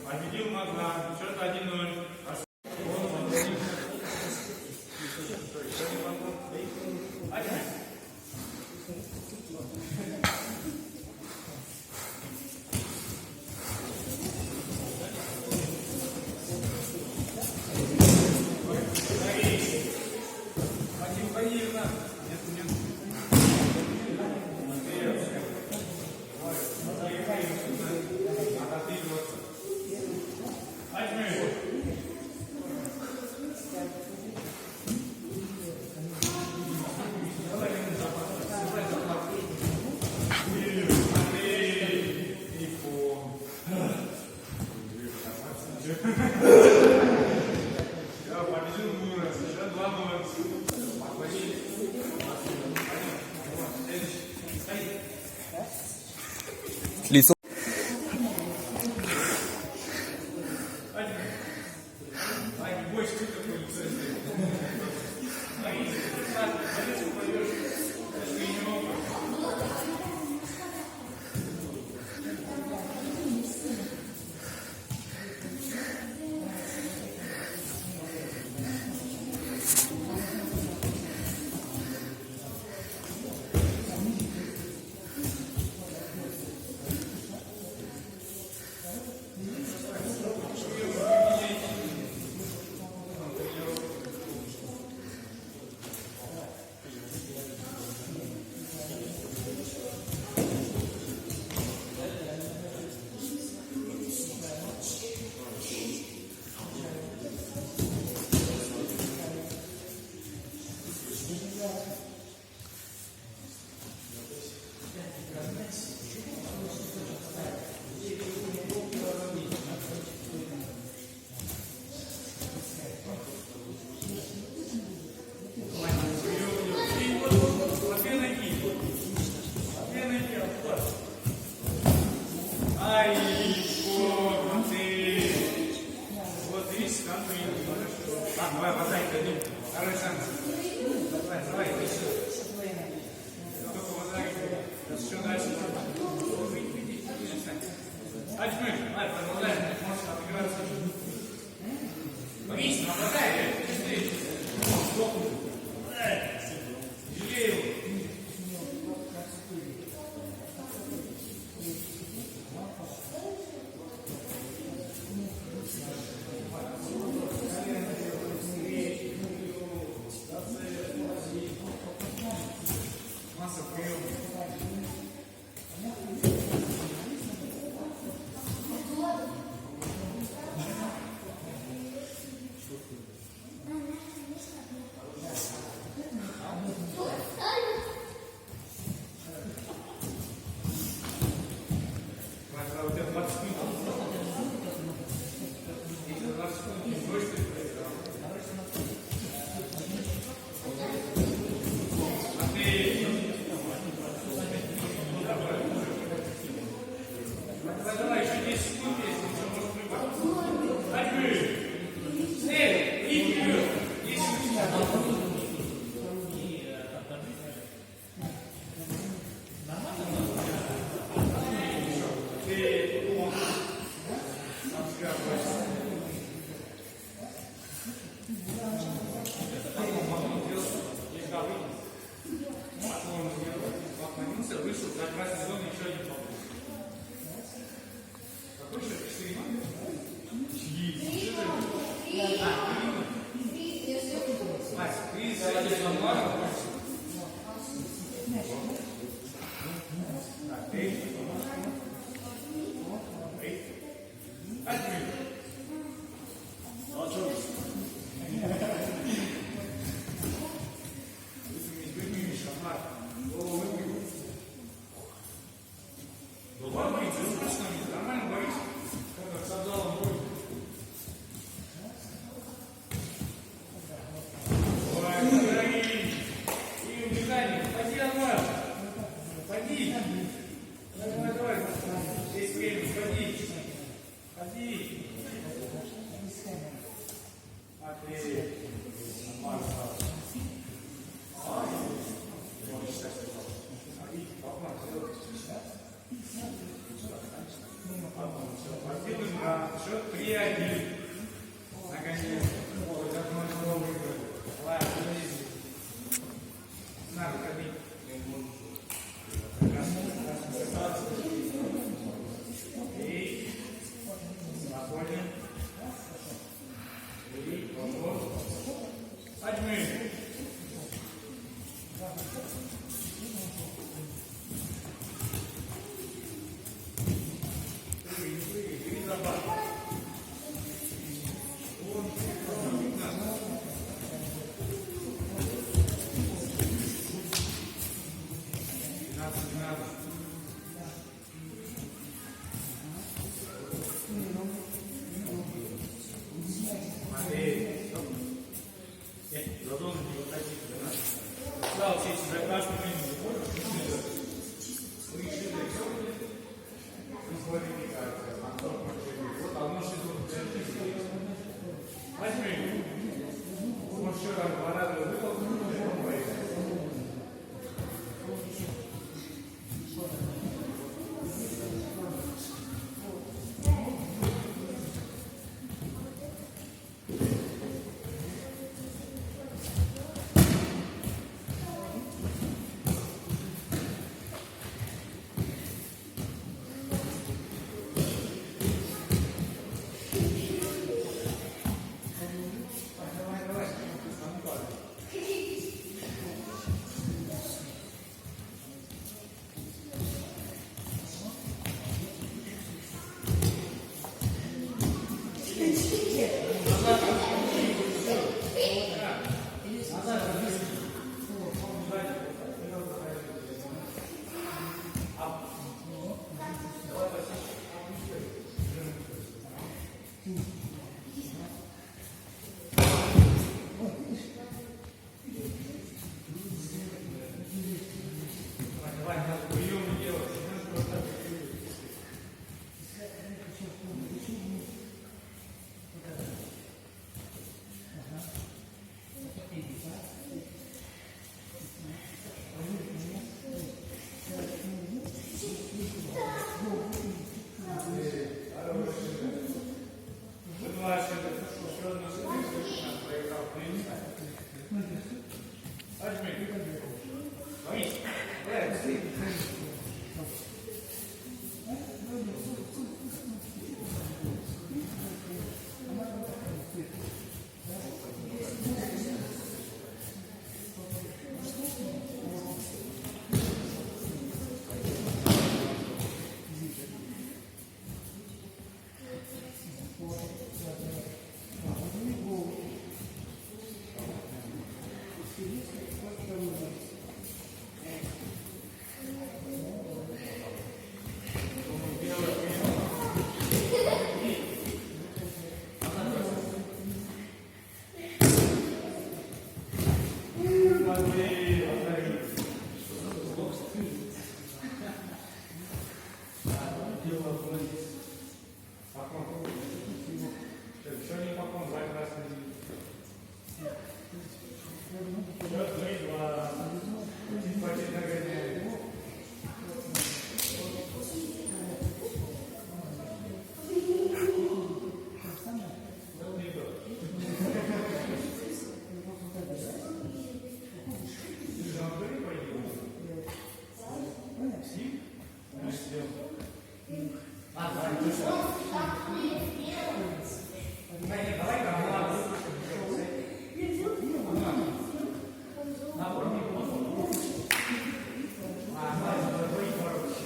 Победил Магнат. Счет 1-0. Лицо. Давай, подай, пойдем. Второй шанс. Давай, давай, еще. Только подай. Еще дальше. Отжми. Давай, продолжаем. Можешь отыграться. Отлично, подай. Быстрее. Жалей его. Счет 3-1. Наконец. Вот, как мы его выиграли. Ладно, надо ходить. И спокойно. И вот. Поднимем.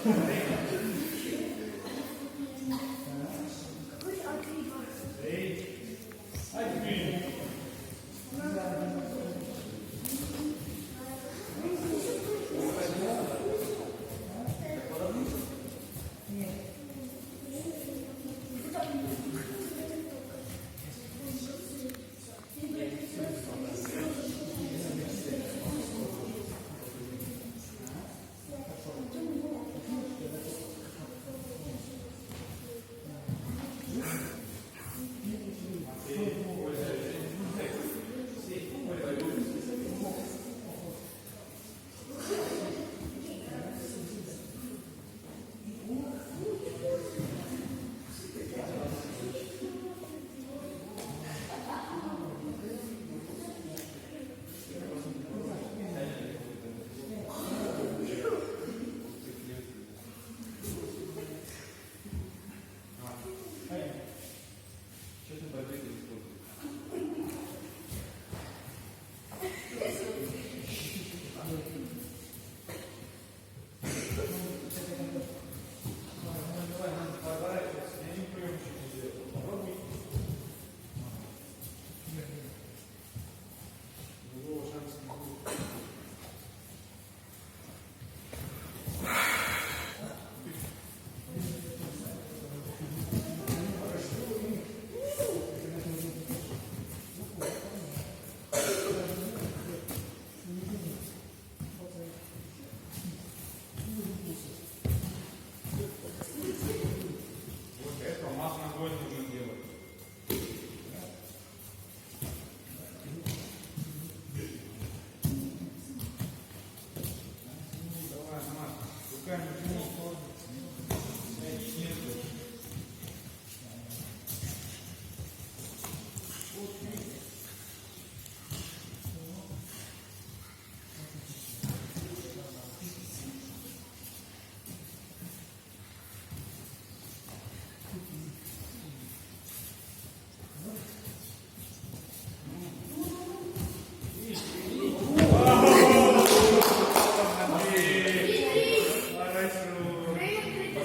Thank you. Опускаем вниз.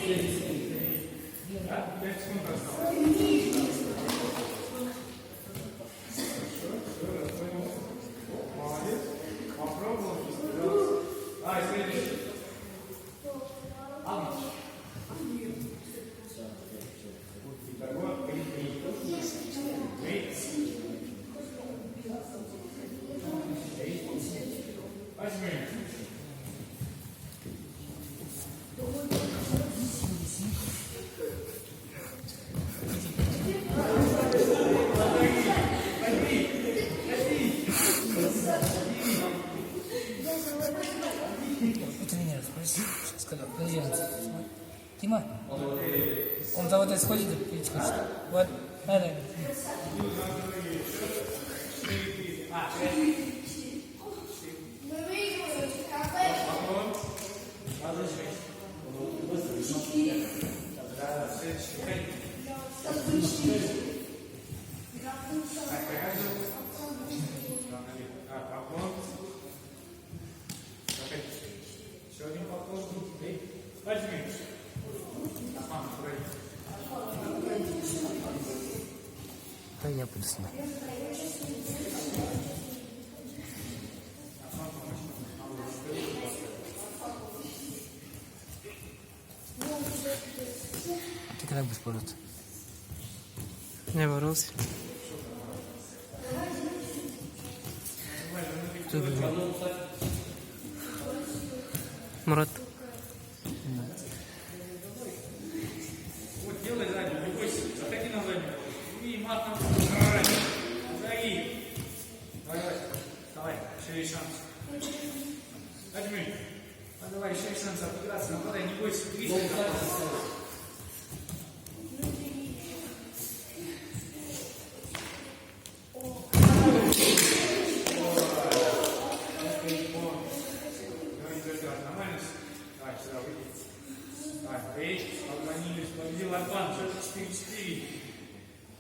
Снизу. Да? 5 секунд осталось. Молодец. Попробовал. Давай, следующий. Итого, 3 Возьми. Тренер, спроси, сказал, подожди, Тима, он за вот это сходит, пить хочет. Вот, надо. Еще один поклон. Возьми. Да я буду снимать. Ты когда будешь бороться? Не боролся. Кто выиграл? Мурат. Вот делай заднюю, не бойся. Заходи на заднюю. И матом. Заги. Давай. Давай, еще есть шанс. Возьми. А давай, еще есть шанс отыграться. Нападай, не бойся. Видишь, нормально? Давай, сюда выйди. Давай, эй, отклонились, победил Арбан, 4-4.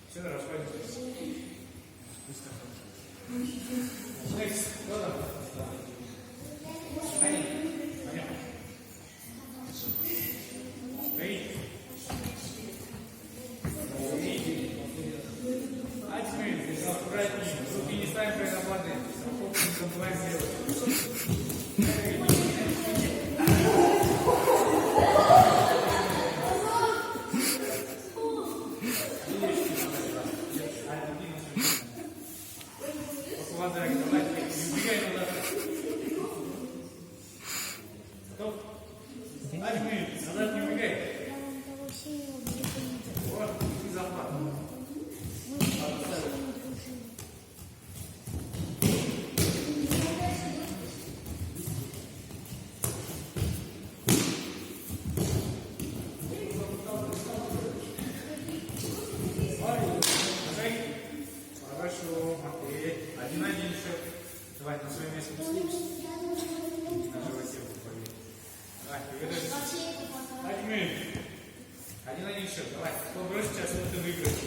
Все, расходимся. Next, кто-то? Ходи. Понятно. Эй. Эй. Альтмин, аккуратнее. Руки не ставим прямо на воды. Не забывай сделать. Возьми, назад не убегай. Вот, и захват. Хорошо, Матвей. 1-1 счет. Давай на свое место. На животе победить. Давай, приготовься. Возьми. 1-1 счет. Давай. Кто бросит сейчас, ты выиграешь.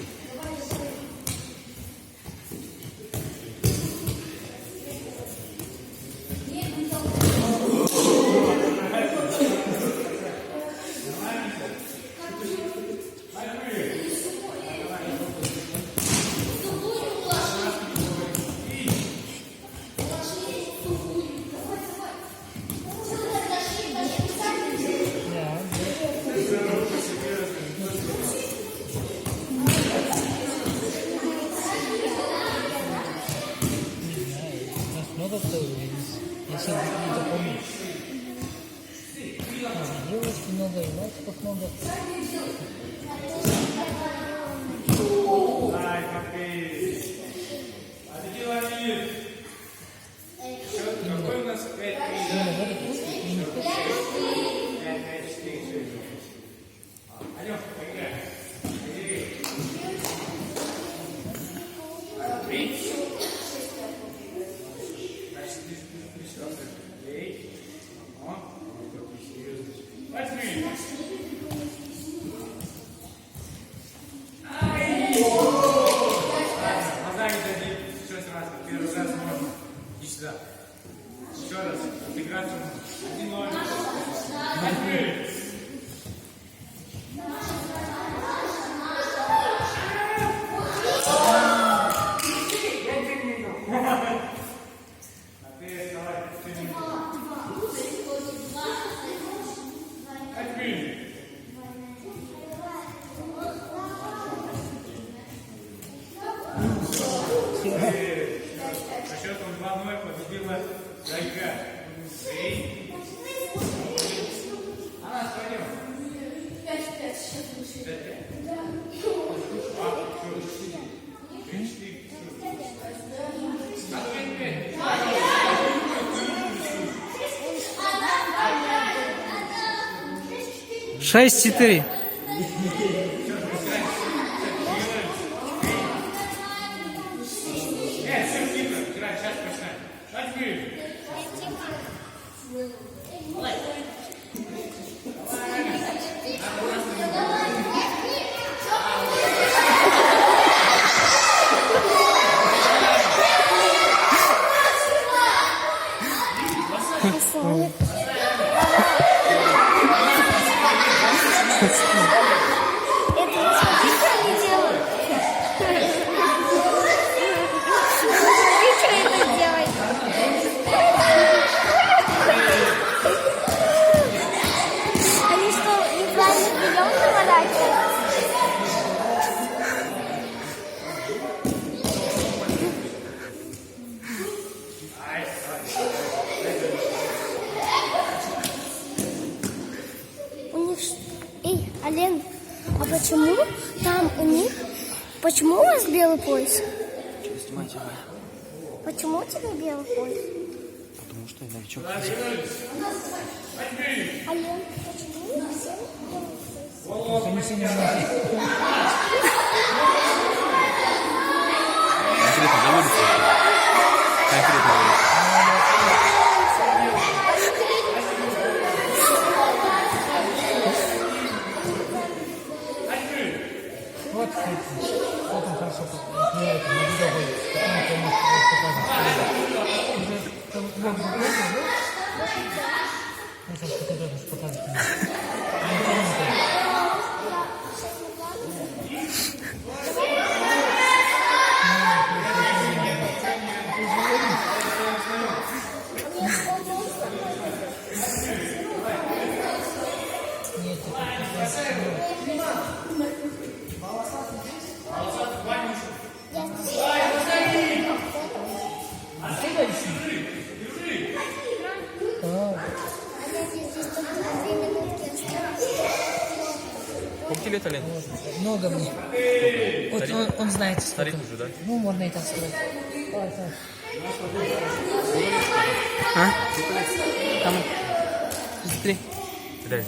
Много кто если не запомню. Девочки много, и мальчиков много. Ай, Матвей. А ты делаешь? Счет какой у нас? 5-3. 5-3. Шесть, 4. Сейчас почнемо. Возьми. Они что, неправильно прием поворачивают? У них... Эй, Ален, а почему там у них... Почему у вас белый пояс? Почему у тебя белый пояс? Потому что я новичок. Ален, почему у вас белый пояс? Они все не знают. Конкретно говорится. Конкретно говорится. Вот, кстати, вот он хорошо делает, на видео будет. Потом это может показывать. Уже там блок закрылся, да? Ну, сейчас показать, показывать. Нет, Сколько тебе лет, Ален? много мне. Вот он знает, сколько. Старик уже, да? Ну, можно и так сказать. Давай, давай. А? Там. 33. Реально.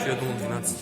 Я думал 12.